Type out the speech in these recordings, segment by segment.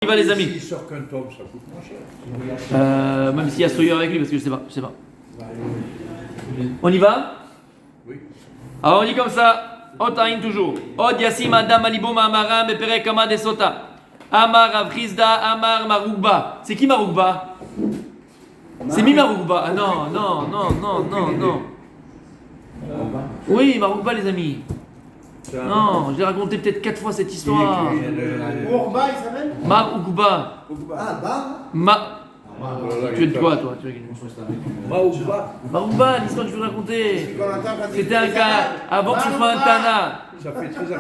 Il va les amis. S'il sort qu'un tome, ça coûte moins cher. Même s'il y a Sawyer avec lui, parce que je sais pas. On y va? Oui. Alors on dit comme ça, Otaïn toujours. Od Yassim Adam Alibo Ma'amaram Beperek Kama de Sota. Amar Avrizda, Amar Maroukba. C'est qui Maroukba? C'est mi Maroukba. Ah non. Oui, Maroukba les amis. Non, j'ai raconté peut-être 4 fois cette histoire. Ourba, il s'appelle Maroukba. Ah, Tu es de quoi toi? Maroukba, l'histoire que je vous racontais. C'était un cas avant que ce soit un Tana.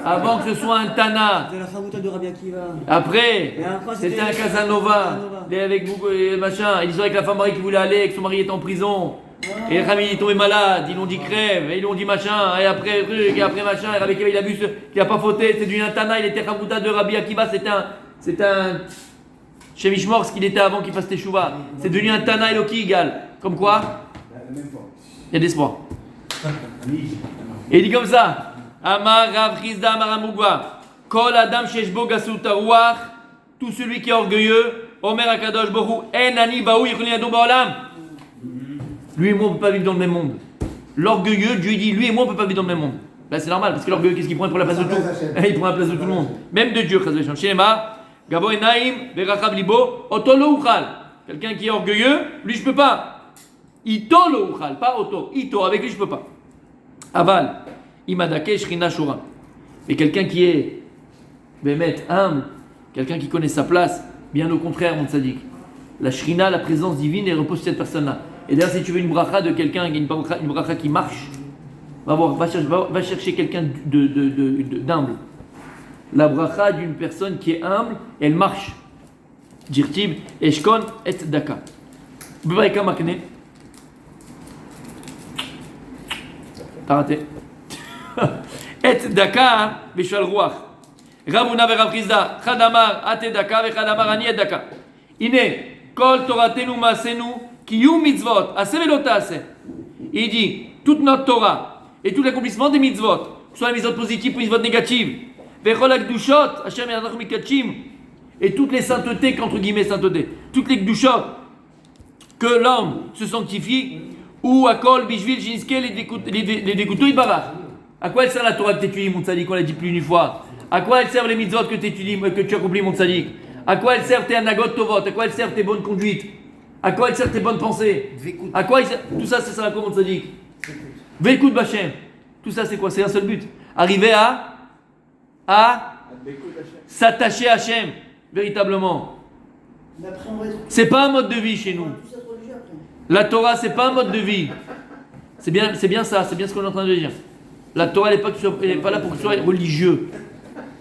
Avant que ce soit un Tana. De la Chavouta de Rabbi Akiva. Après, c'était un Casanova. Avec vous et machin. L'histoire avec la femme mariée qui voulait aller, que son mari était en prison. Et le Rami est tombé malade, ils l'ont dit crève, et ils l'ont dit machin, et après machin, et Rabbi Akiva il a vu qu'il n'a pas fauté, c'était du Tana, il était Chavouta de Rabbi Akiva, c'était un chez Mishmor, ce qu'il était avant qu'il fasse Teshuvah. C'est devenu un Tana Eloki égal. Comme quoi? Il y a de l'espoir. Et il dit comme ça, Amar Rav Chizda Amar Amugwa, Kol Adam Sheshbo Gasut Aruach, tout celui qui est orgueilleux, Omer Akadosh Bohu, En Ani Baou Yichulin Adou Baolam. Lui et moi, on ne peut pas vivre dans le même monde. L'orgueilleux, Dieu dit, lui et moi, on ne peut pas vivre dans le même monde. Là, c'est normal, parce que l'orgueilleux, qu'est-ce qu'il prend? Il prend la place de tout. Il prend la place de tout le monde. Même de Dieu, Chazvé Shem. Shéma, Gabo Enaim, Berachab Libo, Otolo Uchal. Quelqu'un qui est orgueilleux, lui, je ne peux pas. Itolo Uchal, pas Oto. Ito, avec lui, je ne peux pas. Aval, Imadake, Shrina Shura. Mais quelqu'un qui est, Bémet, humble, quelqu'un qui connaît sa place, bien au contraire, mon tzaddik. La Shrina, la présence divine, elle repose sur cette personne-là. Et d'ailleurs, si tu veux une bracha de quelqu'un, une bracha qui marche, va chercher quelqu'un d'humble. La bracha d'une personne qui est humble, elle marche. Dirtib, Eshkon, et Daka. Bebaïka Makne. T'as raté. Et Daka, Beshal Ruach. Rabuna Verav Chizda, Chadamar, Ate Daka, Vechadamar, Ani et Daka. Ine, Kol Toratenu Masenu. Mitzvot, il dit toute notre Torah et tout l'accomplissement des mitzvot, soit les mitzvot positives ou les mitzvot négatives, et toutes les saintetés, qu'entre guillemets saintetés, toutes les gdushot, que l'homme se sanctifie, ou à kol bishvil jinske les dégoûteux et barach. À quoi elle sert la Torah que tu étudies, mon tzaddik? On l'a dit plus d'une fois. À quoi elle sert les mitzvot que tu étudies, que tu accomplis, mon tzaddik? À quoi elle sert tes anagot tovot? À quoi elle sert tes bonnes conduites? À quoi il sert tes bonnes pensées? À quoi il sert... Tout ça, c'est ça la commande tzaddik. Ve'écoute Bachem. Tout ça, c'est quoi? C'est un seul but. Arriver à s'attacher à Hachem, véritablement. C'est pas un mode de vie chez nous. La Torah, c'est pas un mode de vie. C'est bien ça, c'est bien ce qu'on est en train de dire. La Torah, elle n'est pas là pour que tu sois religieux.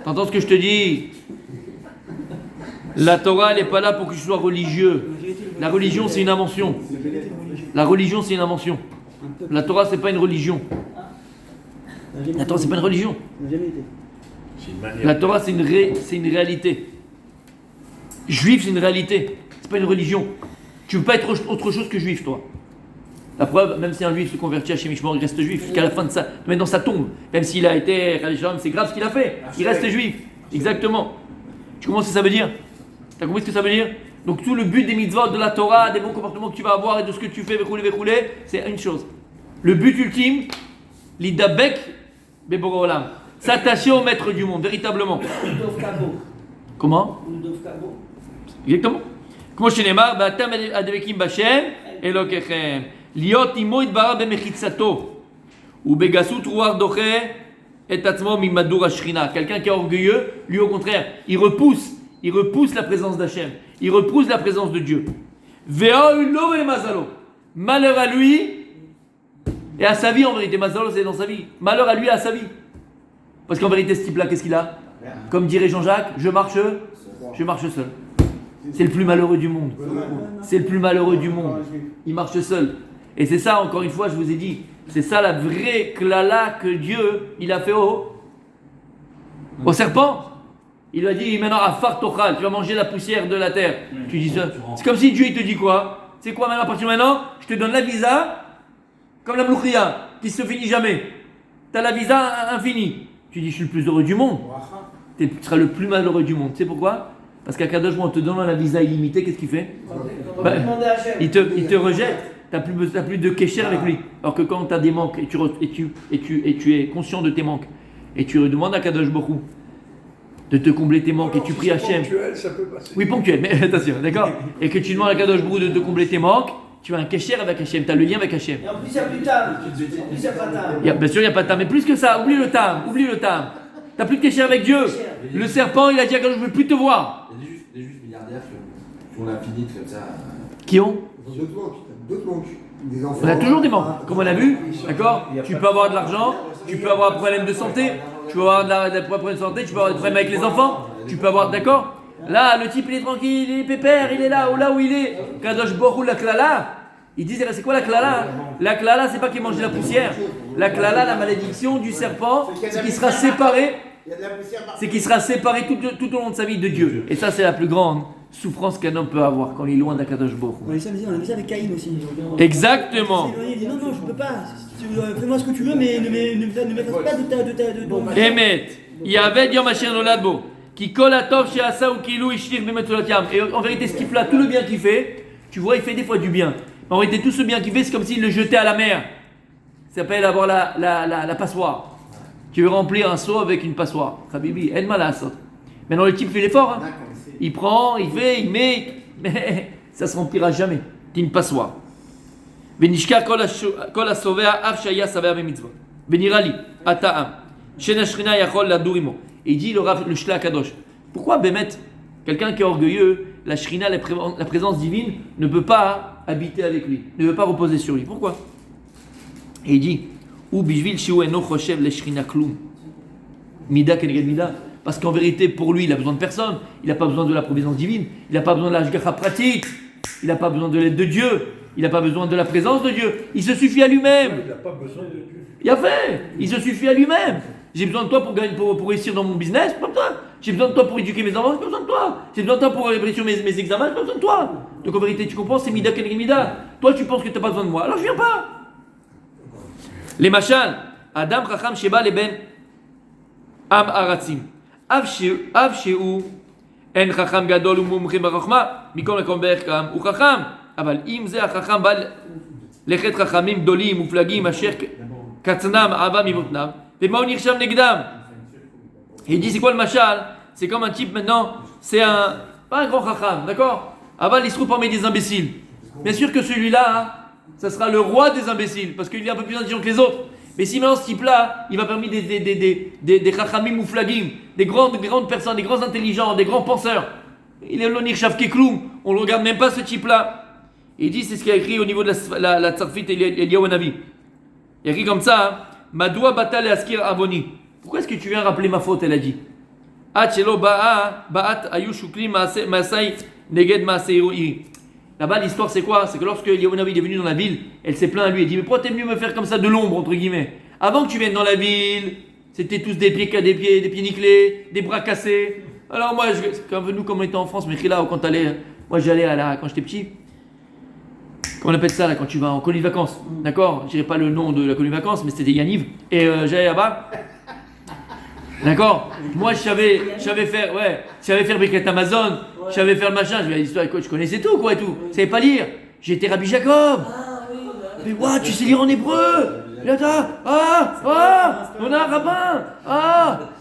T'entends ce que je te dis? La Torah, elle n'est pas là pour que tu sois religieux. La religion, c'est une invention. La religion, c'est une invention. La Torah, c'est pas une religion. La Torah, c'est pas une religion. La Torah, c'est une réalité. Juif, c'est une réalité. C'est pas une religion. Tu ne peux pas être autre chose que juif, toi. La preuve, même si un juif se convertit à Shem Mishmor, il reste juif. Jusqu'à la fin de sa... Même dans sa tombe. Même s'il a été... C'est grave ce qu'il a fait. Il reste juif. Exactement. Tu comprends ce que ça veut dire? T'as compris ce que ça veut dire? Donc tout le but des mitzvot, de la Torah, des bons comportements que tu vas avoir et de ce que tu fais, c'est une chose. Le but ultime, l'idabek beborolam, s'attacher au maître du monde, véritablement. Comment? Exactement. Comment chez Neymar, Ba'atam adevekim b'Hashem elokechem, liot imo itbara b'mechitzato, ou begasut ruach doche et atzmo mimadur hashrina. Quelqu'un qui est orgueilleux, lui au contraire, il repousse la présence d'Hachem. Il repousse la présence de Dieu. Malheur à lui et à sa vie en vérité. Mazalo, c'est dans sa vie. Malheur à lui et à sa vie. Parce qu'en vérité, ce type-là, qu'est-ce qu'il a? Comme dirait Jean-Jacques, je marche seul. C'est le plus malheureux du monde. C'est le plus malheureux du monde. Il marche seul. Et c'est ça, encore une fois, je vous ai dit, c'est ça la vraie klala que Dieu, il a fait au serpent. Il lui a dit maintenant afar tochal, tu vas manger la poussière de la terre. Tu dis ça. C'est comme si Dieu il te dit quoi? C'est quoi maintenant? À partir de maintenant, je te donne la visa comme la mloukhia qui se finit jamais. Tu as la visa infinie. Tu dis je suis le plus heureux du monde. Tu seras le plus malheureux du monde. Tu sais pourquoi? Parce qu'Akadosh Baruch Hu, en te donnant la visa illimitée, qu'est-ce qu'il fait? On va demander à Hachem. Il te rejette. T'as plus de kécher avec lui. Alors que quand tu as des manques et tu es conscient de tes manques et tu demandes à Kadosh Baruch Hu de te combler tes manques et tu pries Hachem. Ponctuel, ça peut passer. Oui, ponctuel, mais attention, d'accord? Et que tu demandes à Kadosh Baruch Hu de te combler tes manques, tu as un kécher avec Hachem, tu as le lien avec Hachem. Et en plus, il n'y a plus de table. En plus, il n'y a pas de table. Bien sûr, il n'y a pas de tam, mais plus que ça, oublie le tam. T'as plus de kécher avec Dieu. Le serpent, il a dit à Kadosh, je ne veux plus te voir. Il y a des juifs milliardaires qui ont l'infini comme ça. Qui ont? D'autres manques. Des enfants. On a toujours des manques, comme on a vu, d'accord? Tu peux avoir de l'argent, tu peux avoir un problème de santé, tu peux avoir des problèmes de santé, tu peux avoir des problèmes avec les enfants, tu peux avoir, d'accord? Là, le type il est tranquille, il est pépère, il est là où il est. Kadosh Baruch Hu, la klala, ils disent, c'est quoi la klala? La klala, c'est pas qu'il mange de la poussière. La klala, la malédiction du serpent, c'est qu'il sera séparé. Il y a de la poussière partout. C'est qu'il sera séparé tout au long de sa vie de Dieu. Et ça, c'est la plus grande souffrance qu'un homme peut avoir quand il est loin d'Akadosh Baruch Hu. On a vu ça avec Caïn aussi. Exactement. Il dit non, je peux pas. Fais-moi ce que tu veux, mais ne m'efface pas de ta. Emet, Yaved Yom Asher Nolad Bo, qui colle à Tov chez Asa ou Kilou Ishtir Bemetzolat Yam. Et en vérité, ce type-là, tout le bien qu'il fait, tu vois, il fait des fois du bien. En réalité, tout ce bien qu'il fait, c'est comme s'il le jetait à la mer. Ça s'appelle avoir la passoire. Tu veux remplir un seau avec une passoire. Habibi, en malasot. Maintenant, le type fait l'effort. Hein. Il prend, il fait, il met, mais ça ne se remplira jamais. C'est une passoire. Venishka kol asovea av shaya savea bemitzvot. Venirali ata'am. Shena shrina yachol ladurimo. Et il dit le shla kadosh. Pourquoi Bémet, quelqu'un qui est orgueilleux, la shrina, la présence divine, ne peut pas habiter avec lui, ne peut pas reposer sur lui. Pourquoi? Et il dit ou bishvil shiu eno choshev le shrina klum. Mida keneged mida. Parce qu'en vérité, pour lui, il a besoin de personne. Il n'a pas besoin de la providence divine. Il n'a pas besoin de la hashgacha pratique. Il n'a pas besoin de l'aide de Dieu. Il n'a pas besoin de la présence de Dieu. Il se suffit à lui-même. Il n'a pas besoin de Dieu. Il a fait. Il se suffit à lui-même. J'ai besoin de toi pour réussir dans mon business. Pas besoin. J'ai besoin de toi pour éduquer mes enfants. J'ai pas besoin de toi. J'ai besoin de toi pour réussir mes examens. J'ai pas besoin de toi. Donc en vérité, tu comprends, c'est mida keneged mida. Toi, tu penses que tu n'as pas besoin de moi. Alors je viens pas. Les machal. Adam chacham sheba leben am aratzim. Av she'u en chacham gadol umumchim barachma mikol makom berkam u chacham אבל אם זה החכם בא לכת חכמים גדולים מופלגים אשר קצנם אהבה ממותניו ומה הוא נרשם נגדם? Il dit c'est quoi le machal? C'est comme un type maintenant, c'est pas un grand chacham, d'accord? Aval il se trouve parmi des imbéciles. Bien sûr que celui-là, hein, ça sera le roi des imbéciles parce qu'il est un peu plus intelligent que les autres. Mais si maintenant ce type-là, il va parmi des chachamim mouflagim, des grandes personnes, des grands intelligents, des grands penseurs, il est l'onir shavke kloum, on ne regarde même pas ce type-là. Il dit, c'est ce qu'il a écrit au niveau de la tzarfit Eliyahu Hanavi. Il a écrit comme ça, Madoua batal et askir avoni. Pourquoi est-ce que tu viens rappeler ma faute? Elle a dit. Achelo ba'at ayu shukli masai neged masei. Là-bas, l'histoire, c'est quoi? C'est que lorsque Eliyahu Hanavi est venu dans la ville, elle s'est plainte à lui. Elle dit, mais pourquoi t'es venu me faire comme ça de l'ombre, entre guillemets? Avant que tu viennes dans la ville, c'était tous des pieds nickelés, des bras cassés. Alors moi, comme nous, comme on était en France, mais là, quand moi j'allais quand j'étais petit, on appelle ça là quand tu vas en colonie de vacances, d'accord? Je dirais pas le nom de la colonie de vacances, mais c'était Yaniv. Et j'allais là-bas, d'accord? Moi je savais faire Birkat Amazon, je savais faire le machin, je connaissais tout quoi et tout. Je savais pas lire. J'étais Rabbi Jacob. Mais ouais, tu sais lire en hébreu? Là, on a un rabbin.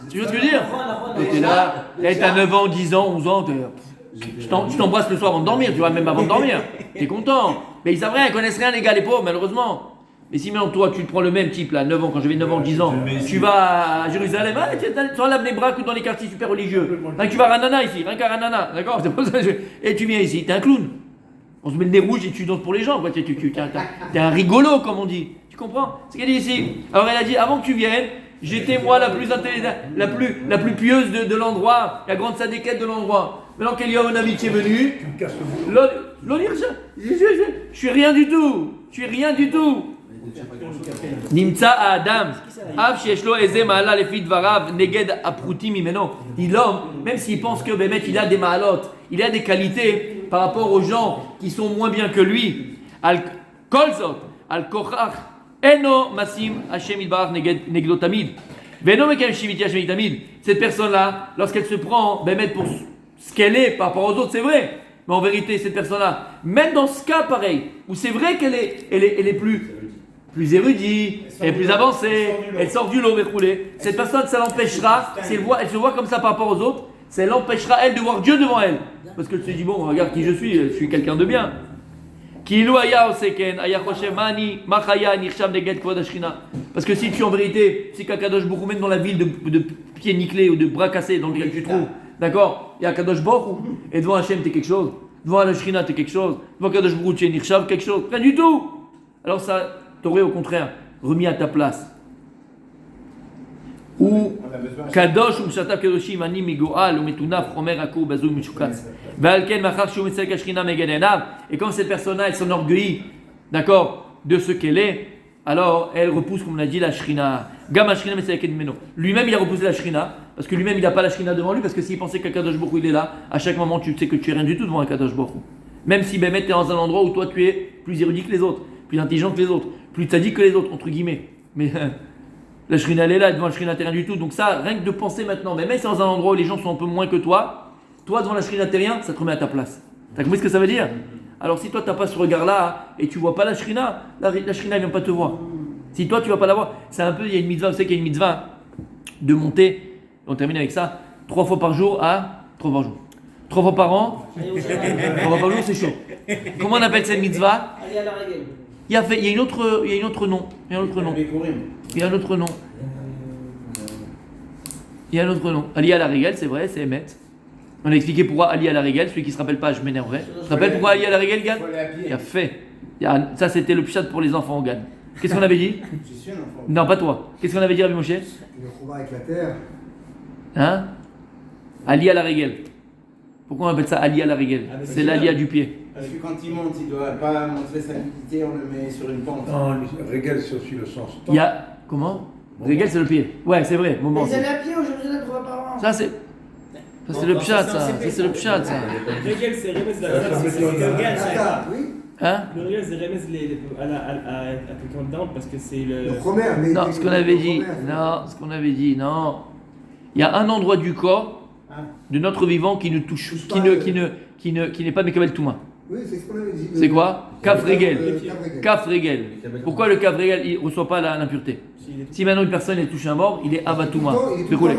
Tu vois ce que je veux dire? T'es là, t'as 9 ans, 10 ans, 11 ans, tu t'embrasses le soir avant de dormir, tu vois, même avant de dormir. T'es content. Mais ils savent rien, ils connaissent rien les gars, les pauvres, malheureusement. Mais si maintenant toi, tu prends le même type là, 9 ans, quand j'avais 9 ans, 10 ans, tu vas à Jérusalem, tu vas à l'Abnebrak ou dans les quartiers super religieux. Tu vas à Ranana ici, rien qu'à Ranana, d'accord? Et tu viens ici, t'es un clown. On se met le nez rouge et tu danses pour les gens, quoi. T'es un rigolo, comme on dit. Tu comprends? C'est ce qu'elle dit ici. Alors elle a dit, avant que tu viennes, j'étais moi la plus pieuse de l'endroit, la grande sadéquette de l'endroit. Maintenant qu'Eliyahu Hanavi est venu, je suis rien du tout. Nimtza Adam, Av sheshlo eze ma'ala lefi dvarav neged apruti mimeno. Dit l'homme, même s'il pense que Bémet il a des ma'alot, il a des qualités par rapport aux gens qui sont moins bien que lui. Al kolzot, al kochach, eno masim Hashem idbarach negdo tamid. Veno mekem shiviti Hashem tamid. Cette personne-là, lorsqu'elle se prend Bémet ce qu'elle est par rapport aux autres, c'est vrai. Mais en vérité, cette personne-là, même dans ce cas pareil, où c'est vrai qu'elle est plus érudite, elle est plus avancée, elle sort du lot, verroulé. Cette personne, ça l'empêchera, si elle se voit comme ça par rapport aux autres, ça l'empêchera, elle, de voir Dieu devant elle. Parce qu'elle se dit, bon, regarde qui je suis quelqu'un de bien. Parce que si tu en vérité, si Kadosh Baruch Hu, même dans la ville de pieds nickelés ou de bras cassés dans lequel tu trouves, d'accord, il y a Kadosh Baruch Hu, et devant Hachem t'es quelque chose, devant la Shrina t'es quelque chose, devant Kadosh Baruch Hu tu es Nirchav quelque chose, rien du tout. Alors ça t'aurait au contraire remis à ta place. Ou Kadosh ou Shatav Kadoshim Ani Migoal ou Metunaf Romer Akou Bazou Michukatz. Valken Machar Shou Mitzal Kashrina Megadenav. Et quand cette personne-là, elle s'enorgueillit, d'accord, de ce qu'elle est, alors elle repousse, comme on a dit, la Shrina. Gama Shrina Mitzal Meno. Lui-même, il a repoussé la Shrina, parce que lui-même, il n'a pas la Shrina devant lui, parce que s'il pensait qu'un Kadosh Baruch Hu, il est là, à chaque moment, tu sais que tu es rien du tout devant un Kadosh Baruch Hu. Même si Bémet, tu es dans un endroit où toi, tu es plus érudit que les autres, plus intelligent que les autres, plus tzaddik que les autres, entre guillemets. Mais la Shrina, elle est là, devant la Shrina, tu n'es rien du tout. Donc ça, rien que de penser maintenant, mais même si c'est dans un endroit où les gens sont un peu moins que toi devant la Shrina, t'es rien, ça te remet à ta place. T'as compris ce que ça veut dire? Alors si toi, tu n'as pas ce regard-là, et tu vois pas la Shrina, la Shrina, elle vient pas te voir. Si toi, tu vas pas la voir, c'est un peu, il y a une mitzvah, vous savez qu'il y a une mitzvah de monter, on termine avec ça, 3 fois par jour à 3 fois par jour. 3 fois par an, 3 fois par jour, c'est chaud. Comment on appelle cette mitzvah? Allez à la règle. Il y a une autre nom. Il y a un autre nom. Ali à la régale, c'est vrai, c'est Emet. On a expliqué pourquoi Ali à la régale, celui qui se rappelle pas, je m'énerverai. Tu te rappelles pourquoi Ali à la régale, Gad? Il a fait. Ça, c'était le pshat pour les enfants, Gad. Qu'est-ce qu'on avait dit? Je suis un enfant. Non, pas toi. Qu'est-ce qu'on avait dit, Rabbi Moshe? Le combat avec la terre. Hein? Ali à la régale. Pourquoi on appelle ça Ali à la régale? C'est l'Alia du pied. Parce que quand il monte, il ne doit pas montrer sa nudité, on le met sur une pente. Non, le régal, c'est aussi le sens. Il y a. Comment? Régale, c'est le pied. Ouais, c'est vrai. Moment. Les années à pied, aujourd'hui, on a 3 par an. Ça, c'est. Ça, c'est le pshat, ça. Ça, c'est le pshat, ça. Régel, c'est Remez la Oui. Hein? Le Régel, c'est Remez à quelqu'un down parce que c'est le. Le Romer, mais. Non, ce qu'on avait dit. Non, ce qu'on avait dit. Non. Il y a un endroit du corps de notre vivant qui ne touche, qui n'est pas Mekabel Touma. Oui, c'est ce qu'on avait dit. C'est quoi? Kaf Regel. Kaf Regel. Kaf Regel. Pourquoi le Kaf Regel, il ne reçoit pas l'impureté? Si maintenant une personne est touchée un mort, il est Avatouma. Pourquoi il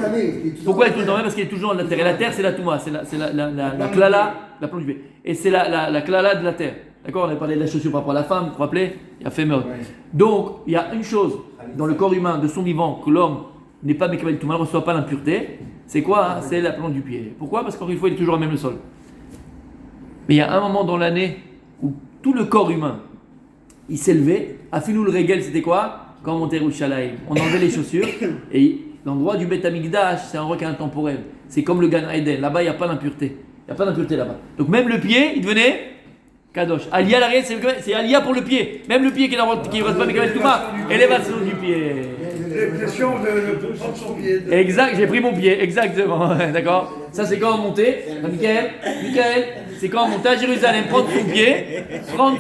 est tout le temps? Parce qu'il est toujours dans la terre. Et la terre, c'est la Touma. C'est la klala, la plante du pied. Et c'est la klala de la terre. D'accord? On avait parlé de la chaussure par rapport à la femme, vous vous rappelez? Il a fait meurtre. Donc, il y a une chose dans le corps humain de son vivant que l'homme n'est pas Mekabel Touma, ne reçoit pas l'impureté. C'est quoi? C'est la plante du pied. Pourquoi? Parce qu'encore une fois, il est toujours à même le sol. Mais il y a un moment dans l'année où tout le corps humain, il s'élevait. Afilou le régel, c'était quoi? Quand on montait Yerushalayim, on enlevait les chaussures. Et l'endroit du Beth Amikdash, c'est un endroit qui est intemporel. C'est comme le Gan Eden. Là-bas, il n'y a pas d'impureté. Il n'y a pas d'impureté là-bas. Donc même le pied, il devenait Kadosh. Aliyah, l'arrière, c'est Aliyah pour le pied. Même le pied qui ne reste pas Mekabel Touma, élévation du pied. L'expression de prendre son pied. Exact, j'ai pris mon pied, exactement. D'accord? Ça, c'est quand on montait. Michael, c'est quand on montait à Jérusalem. Prendre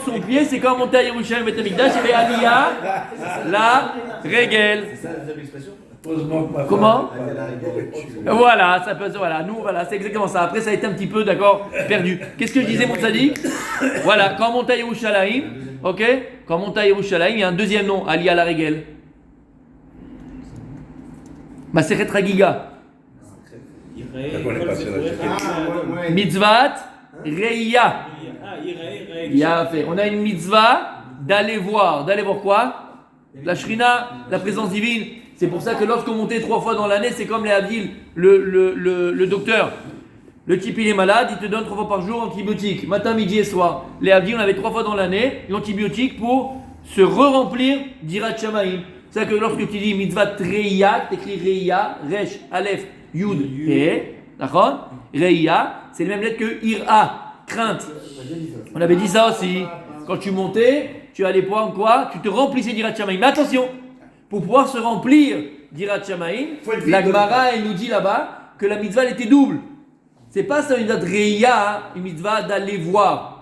son pied, c'est quand on montait à Yerushalayim, Beth Amikdash, il y avait Aliyah, la régel. C'est ça l'expression? Comment? Voilà, ça peut, voilà, nous, voilà, c'est exactement ça. Après, ça a été un petit peu, d'accord, perdu. Qu'est-ce que je disais, mon tzaddik? Voilà, quand on monte à Yerushalayim, ok? Quand on monte à Yerushalayim, il y a un deuxième nom, Aliyah la régel. Masechet Ragiga. Mitzvat Reya. Il a fait. On a une mitzvah d'aller voir quoi? La Shrina, la présence divine. C'est pour ça que lorsqu'on montait 3 fois dans l'année, c'est comme les Avdil, le docteur. Le type il est malade, il te donne 3 fois par jour antibiotiques, matin, midi et soir. Les Avdil, on avait 3 fois dans l'année l'antibiotique pour se re-remplir d'Irat Shamaim. C'est que lorsque tu dis mitzvah Reya, tu écris Reya, Resh, Aleph, Yud, He, d'accord? Reya, c'est les mêmes lettres que Ira, crainte. On avait dit ça aussi. Quand tu montais, tu allais prendre quoi? Tu te remplissais d'Irat Shamaim. Mais attention, pour pouvoir se remplir d'Irat Shamaim, la Gemara, elle nous dit là-bas que la mitzvah, elle était double. C'est pas ça une mitzvah de Reya, une mitzvah d'aller voir.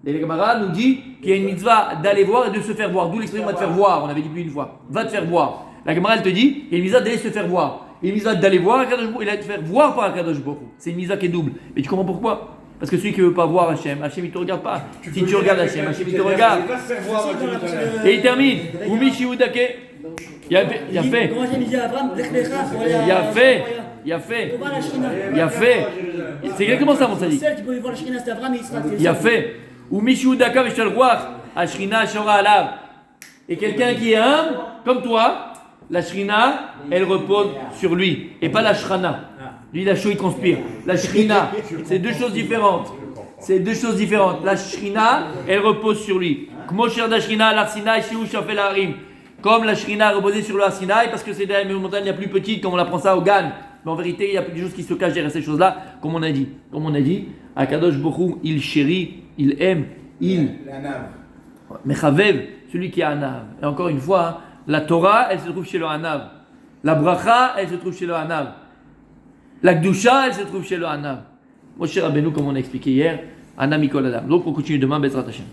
La Gemara nous dit qu'il y a une mitzvah d'aller voir et de se faire voir. D'où l'expression va te faire voir, on avait dit plus une fois. Va te faire voir. La Gemara, elle te dit qu'il y a une mitzvah d'aller se faire voir. Une mitzvah d'aller voir Akadosh Baruch Hu, il a de faire voir par Akadosh Baruch Hu. C'est une mitzvah qui est double. Mais tu comprends pourquoi? Parce que celui qui ne veut pas voir Hachem, Hachem il te regarde pas. Si tu regardes Hachem, Hachem il te regarde. Et il termine. Umishi Udake. Il a fait. Il a fait. C'est exactement ça, mon sadi. Celle qui pouvait voir la Shrina, c'était Abraham et Israël. Il a fait. Umishi Udaka Veshal Ruach. Ashrina Shora Alav. Et quelqu'un qui est humble, comme toi, la Shrina, elle repose sur lui. Et pas la Shrana. Lui, la chaux, il transpire. La Shrina, c'est deux choses différentes. C'est deux choses différentes. La Shrina, elle repose sur lui. Kmosher da Shrina, l'Arsinaï, Shiou Shafel Harim. Comme la Shrina a reposé sur le Arsinaï, parce que c'est la montagne la plus petite, comme on apprend ça au Gan. Mais en vérité, il y a des choses qui se cachent derrière ces choses-là, comme on a dit. Comme on a dit, Akadosh Baruch Hu, il chérit, il aime, il. La nave. Mechavev, celui qui a Hanav. Et encore une fois, hein, la Torah, elle se trouve chez le Hanav. La Bracha, elle se trouve chez le Hanav. La Gdusha, elle se trouve chez le Hanav. Moshe Rabbeinu, comme on a expliqué hier, Hanav Mikol Adam. Donc on continue demain, Bezrat Hashem.